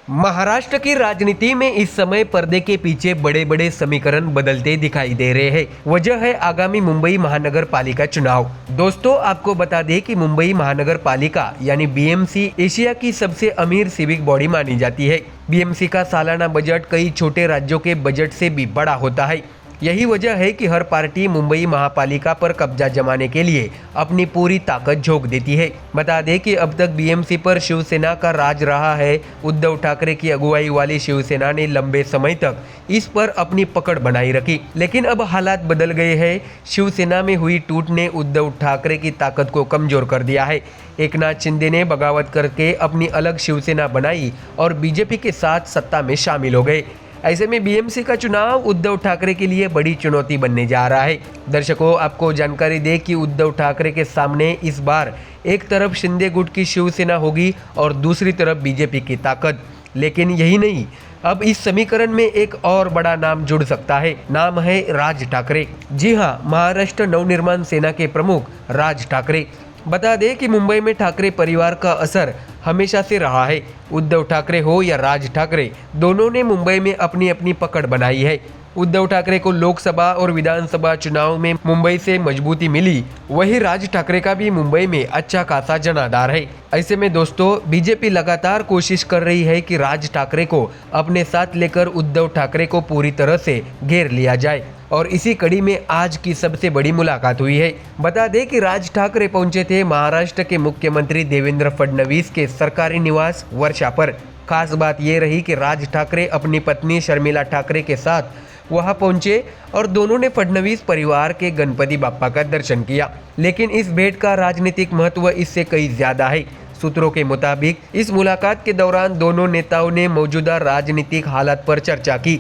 महाराष्ट्र की राजनीति में इस समय पर्दे के पीछे बड़े बड़े समीकरण बदलते दिखाई दे रहे हैं। वजह है आगामी मुंबई महानगर पालिका चुनाव। दोस्तों, आपको बता दें कि मुंबई महानगर पालिका यानी बीएमसी एशिया की सबसे अमीर सिविक बॉडी मानी जाती है। बीएमसी का सालाना बजट कई छोटे राज्यों के बजट से भी बड़ा होता है। यही वजह है कि हर पार्टी मुंबई महापालिका पर कब्जा जमाने के लिए अपनी पूरी ताकत झोंक देती है। बता दें कि अब तक बीएमसी पर शिवसेना का राज रहा है। उद्धव ठाकरे की अगुवाई वाली शिवसेना ने लंबे समय तक इस पर अपनी पकड़ बनाई रखी, लेकिन अब हालात बदल गए हैं। शिवसेना में हुई टूट ने उद्धव ठाकरे की ताकत को कमजोर कर दिया है। एकनाथ शिंदे ने बगावत करके अपनी अलग शिवसेना बनाई और बीजेपी के साथ सत्ता में शामिल हो गए। ऐसे में बीएमसी का चुनाव उद्धव ठाकरे के लिए बड़ी चुनौती बनने जा रहा है। दर्शकों, आपको जानकारी दे कि उद्धव ठाकरे के सामने इस बार एक तरफ शिंदे गुट की शिवसेना होगी और दूसरी तरफ बीजेपी की ताकत। लेकिन यही नहीं, अब इस समीकरण में एक और बड़ा नाम जुड़ सकता है। नाम है राज ठाकरे। जी हाँ, महाराष्ट्र नवनिर्माण सेना के प्रमुख राज ठाकरे। बता दें कि मुंबई में ठाकरे परिवार का असर हमेशा से रहा है। उद्धव ठाकरे हो या राज ठाकरे, दोनों ने मुंबई में अपनी अपनी पकड़ बनाई है। उद्धव ठाकरे को लोकसभा और विधानसभा चुनाव में मुंबई से मजबूती मिली, वही राज ठाकरे का भी मुंबई में अच्छा खासा जनाधार है। ऐसे में दोस्तों, बीजेपी लगातार कोशिश कर रही है कि राज ठाकरे को अपने साथ लेकर उद्धव ठाकरे को पूरी तरह से घेर लिया जाए, और इसी कड़ी में आज की सबसे बड़ी मुलाकात हुई है। बता दें कि राज ठाकरे पहुंचे थे महाराष्ट्र के मुख्यमंत्री देवेंद्र फडणवीस के सरकारी निवास वर्षा पर। खास बात यह रही कि राज ठाकरे अपनी पत्नी शर्मिला ठाकरे के साथ वहां पहुंचे और दोनों ने फडणवीस परिवार के गणपति बाप्पा का दर्शन किया। लेकिन इस भेंट का राजनीतिक महत्व इससे कई ज्यादा है। सूत्रों के मुताबिक इस मुलाकात के दौरान दोनों नेताओं ने मौजूदा राजनीतिक हालात पर चर्चा की।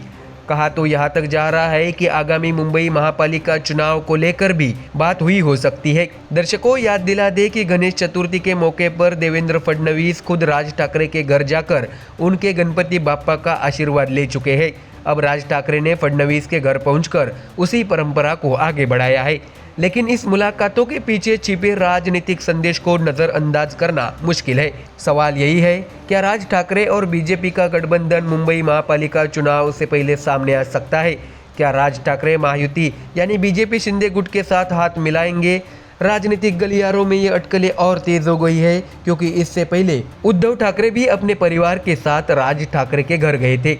कहा तो यहाँ तक जा रहा है कि आगामी मुंबई महापालिका चुनाव को लेकर भी बात हुई हो सकती है। दर्शकों, याद दिला दे कि गणेश चतुर्थी के मौके पर देवेंद्र फडणवीस खुद राज ठाकरे के घर जाकर उनके गणपति बाप्पा का आशीर्वाद ले चुके हैं। अब राज ठाकरे ने फडणवीस के घर पहुंचकर उसी परंपरा को आगे बढ़ाया है। लेकिन इस मुलाकातों के पीछे छिपे राजनीतिक संदेश को नजरअंदाज करना मुश्किल है। सवाल यही है, क्या राज ठाकरे और बीजेपी का गठबंधन मुंबई महापालिका चुनाव से पहले सामने आ सकता है? क्या राज ठाकरे महायुति यानी बीजेपी शिंदे गुट के साथ हाथ मिलाएंगे? राजनीतिक गलियारों में ये अटकलें और तेज हो गई है, क्योंकि इससे पहले उद्धव ठाकरे भी अपने परिवार के साथ राज ठाकरे के घर गए थे।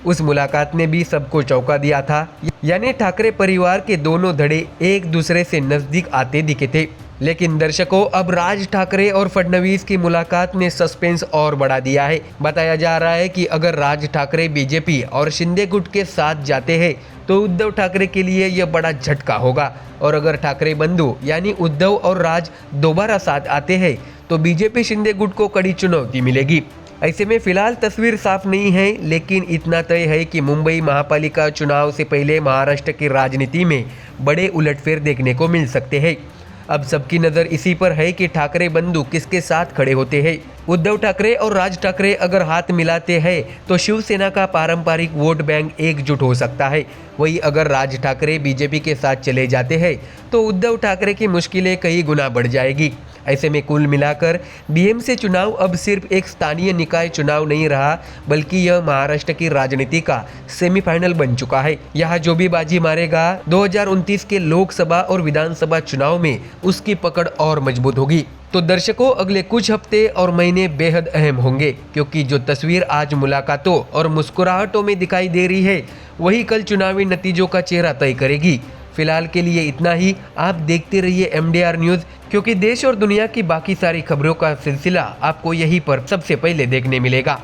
उस मुलाकात ने भी सबको चौंका दिया था। यानी ठाकरे परिवार के दोनों धड़े एक दूसरे से नजदीक आते दिखे थे। लेकिन दर्शकों, अब राज ठाकरे और फडणवीस की मुलाकात ने सस्पेंस और बढ़ा दिया है। बताया जा रहा है कि अगर राज ठाकरे बीजेपी और शिंदे गुट के साथ जाते हैं तो उद्धव ठाकरे के लिए यह बड़ा झटका होगा, और अगर ठाकरे बंधु यानी उद्धव और राज दोबारा साथ आते हैं तो बीजेपी शिंदे गुट को कड़ी चुनौती मिलेगी। ऐसे में फिलहाल तस्वीर साफ नहीं है, लेकिन इतना तय है कि मुंबई महापालिका चुनाव से पहले महाराष्ट्र की राजनीति में बड़े उलटफेर देखने को मिल सकते हैं। अब सबकी नज़र इसी पर है कि ठाकरे बंधु किसके साथ खड़े होते हैं। उद्धव ठाकरे और राज ठाकरे अगर हाथ मिलाते हैं तो शिवसेना का पारंपरिक वोट बैंक एकजुट हो सकता है। वहीं अगर राज ठाकरे बीजेपी के साथ चले जाते हैं तो उद्धव ठाकरे की मुश्किलें कई गुना बढ़ जाएगी। ऐसे में कुल मिलाकर बीएमसी चुनाव अब सिर्फ एक स्थानीय निकाय चुनाव नहीं रहा, बल्कि यह महाराष्ट्र की राजनीति का सेमीफाइनल बन चुका है। यहाँ जो भी बाजी मारेगा 2029 के लोकसभा और विधानसभा चुनाव में उसकी पकड़ और मजबूत होगी। तो दर्शकों, अगले कुछ हफ्ते और महीने बेहद अहम होंगे, क्योंकि जो तस्वीर आज मुलाकातों और मुस्कुराहटों में दिखाई दे रही है, वही कल चुनावी नतीजों का चेहरा तय करेगी। फिलहाल के लिए इतना ही। आप देखते रहिए MDR न्यूज़, क्योंकि देश और दुनिया की बाकी सारी खबरों का सिलसिला आपको यहीं पर सबसे पहले देखने मिलेगा।